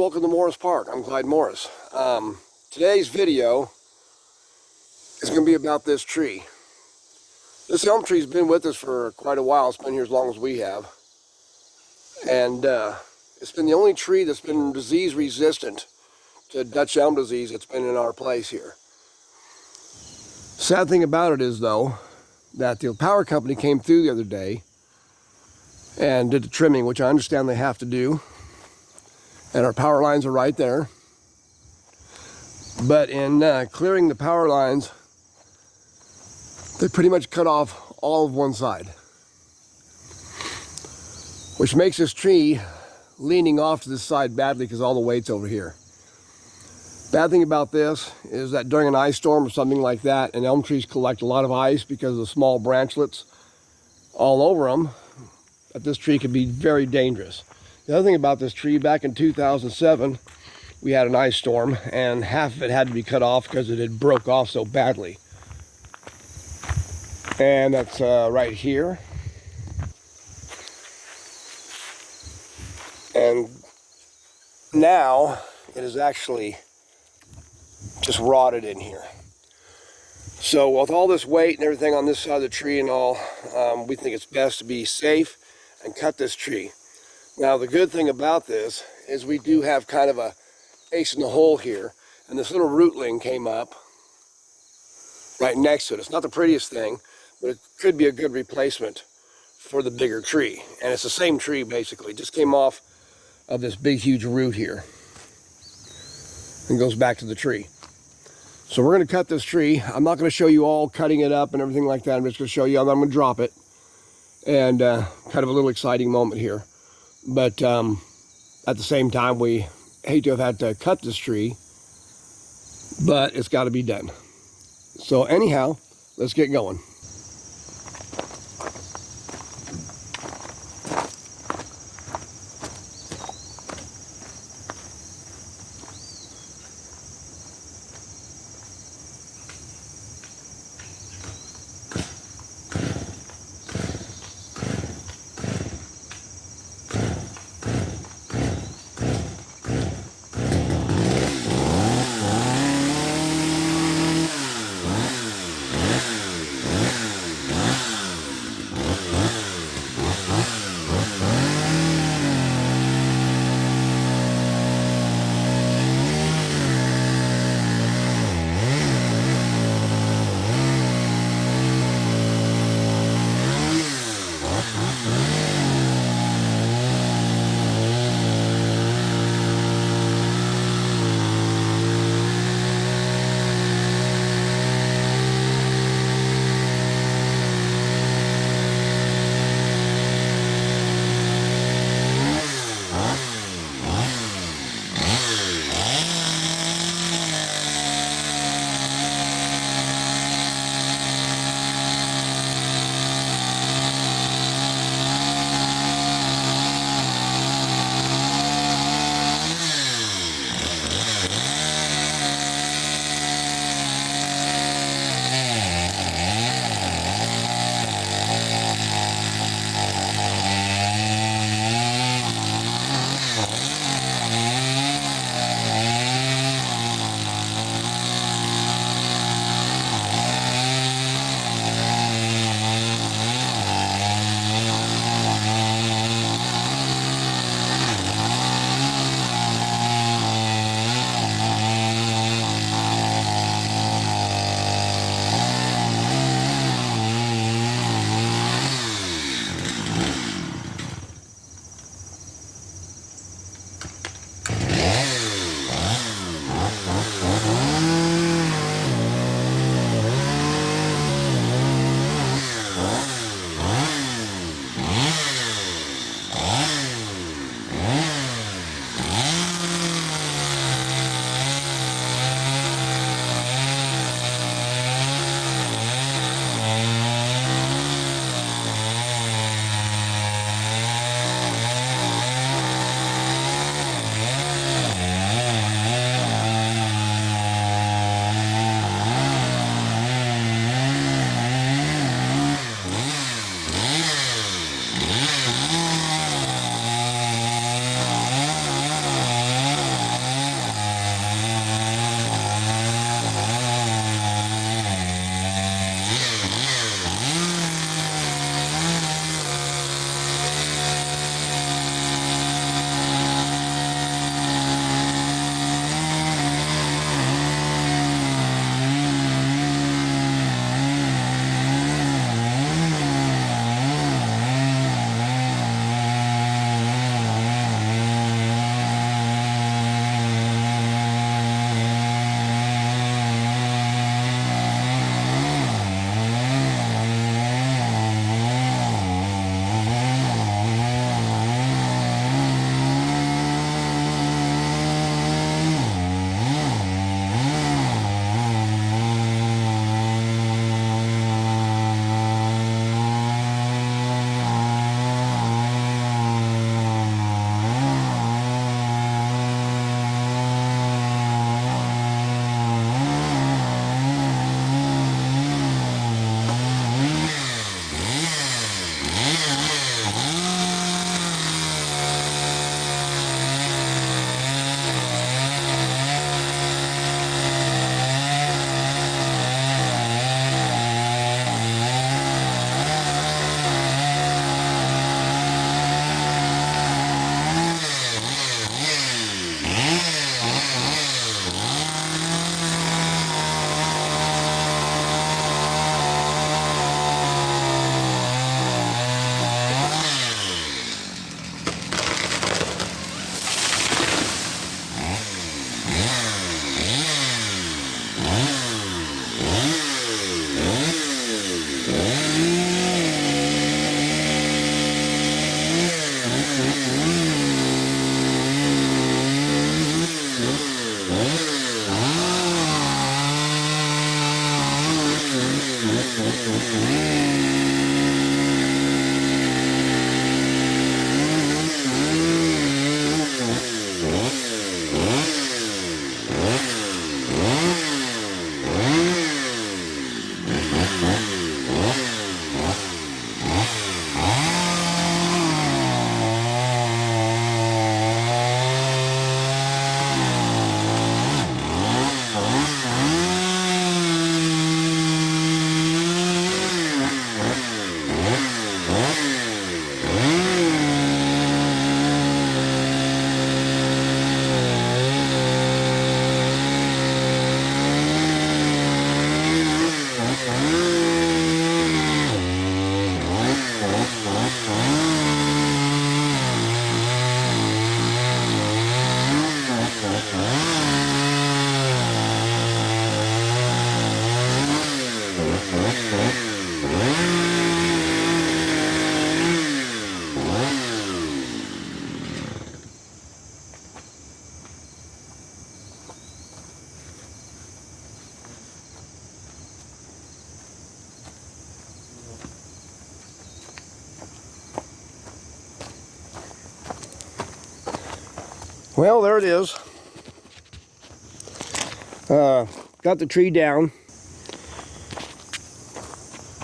welcome to Morris Park. I'm Clyde Morris. Today's video is going to be about this tree. This elm tree's been with us for quite a while. It's been here as long as we have. And it's been the only tree that's been disease resistant to Dutch elm disease that's been in our place here. Sad thing about it is, though, that the power company came through the other day and did the trimming, which I understand they have to do. And our power lines are right there. But in clearing the power lines, they pretty much cut off all of one side, which makes this tree leaning off to this side badly because all the weight's over here. Bad thing about this is that during an ice storm or something like that, and elm trees collect a lot of ice because of the small branchlets all over them, that this tree could be very dangerous. The other thing about this tree, back in 2007, we had an ice storm and half of it had to be cut off because it had broke off so badly. And that's right here. And now it is actually just rotted in here. So with all this weight and everything on this side of the tree and all, we think it's best to be safe and cut this tree. Now the good thing about this is we do have kind of a ace in the hole here, and this little rootling came up right next to it. It's not the prettiest thing, but it could be a good replacement for the bigger tree. And it's the same tree basically, just came off of this big huge root here and goes back to the tree. So we're going to cut this tree. I'm not going to show you all cutting it up and everything like that. I'm just going to show you, I'm going to drop it, and kind of a little exciting moment here. But at the same time, we hate to have had to cut this tree, but it's got to be done. So anyhow, let's get going. Well, there it is. Got the tree down.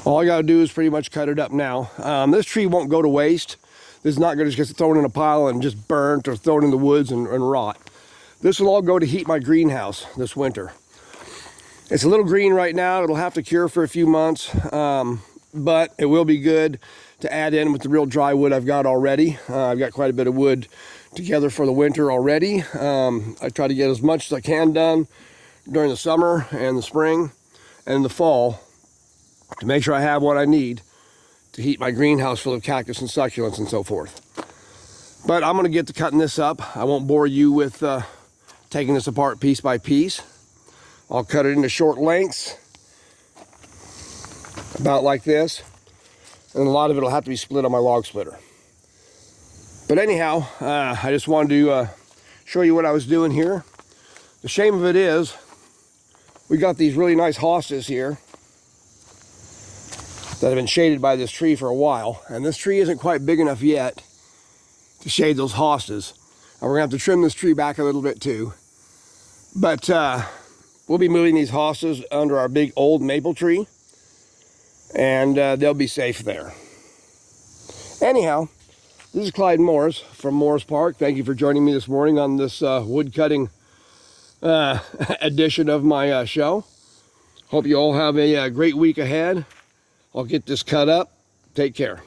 All I got to do is pretty much cut it up now. This tree won't go to waste. This is not going to just get thrown in a pile and just burnt or thrown in the woods and rot. This will all go to heat my greenhouse this winter. It's a little green right now. It'll have to cure for a few months, but it will be good to add in with the real dry wood I've got already. I've got quite a bit of wood together for the winter already. I try to get as much as I can done during the summer and the spring and the fall to make sure I have what I need to heat my greenhouse full of cactus and succulents and so forth. But I'm going to get to cutting this up. I won't bore you with taking this apart piece by piece. I'll cut it into short lengths, about like this, and a lot of it will have to be split on my log splitter. But anyhow, I just wanted to show you what I was doing here. The shame of it is, we got these really nice hostas here that have been shaded by this tree for a while, and this tree isn't quite big enough yet to shade those hostas. And we're gonna have to trim this tree back a little bit too. But we'll be moving these hostas under our big old maple tree, and they'll be safe there. Anyhow, this is Clyde Morris from Morris Park. Thank you for joining me this morning on this wood cutting edition of my show. Hope you all have a great week ahead. I'll get this cut up. Take care.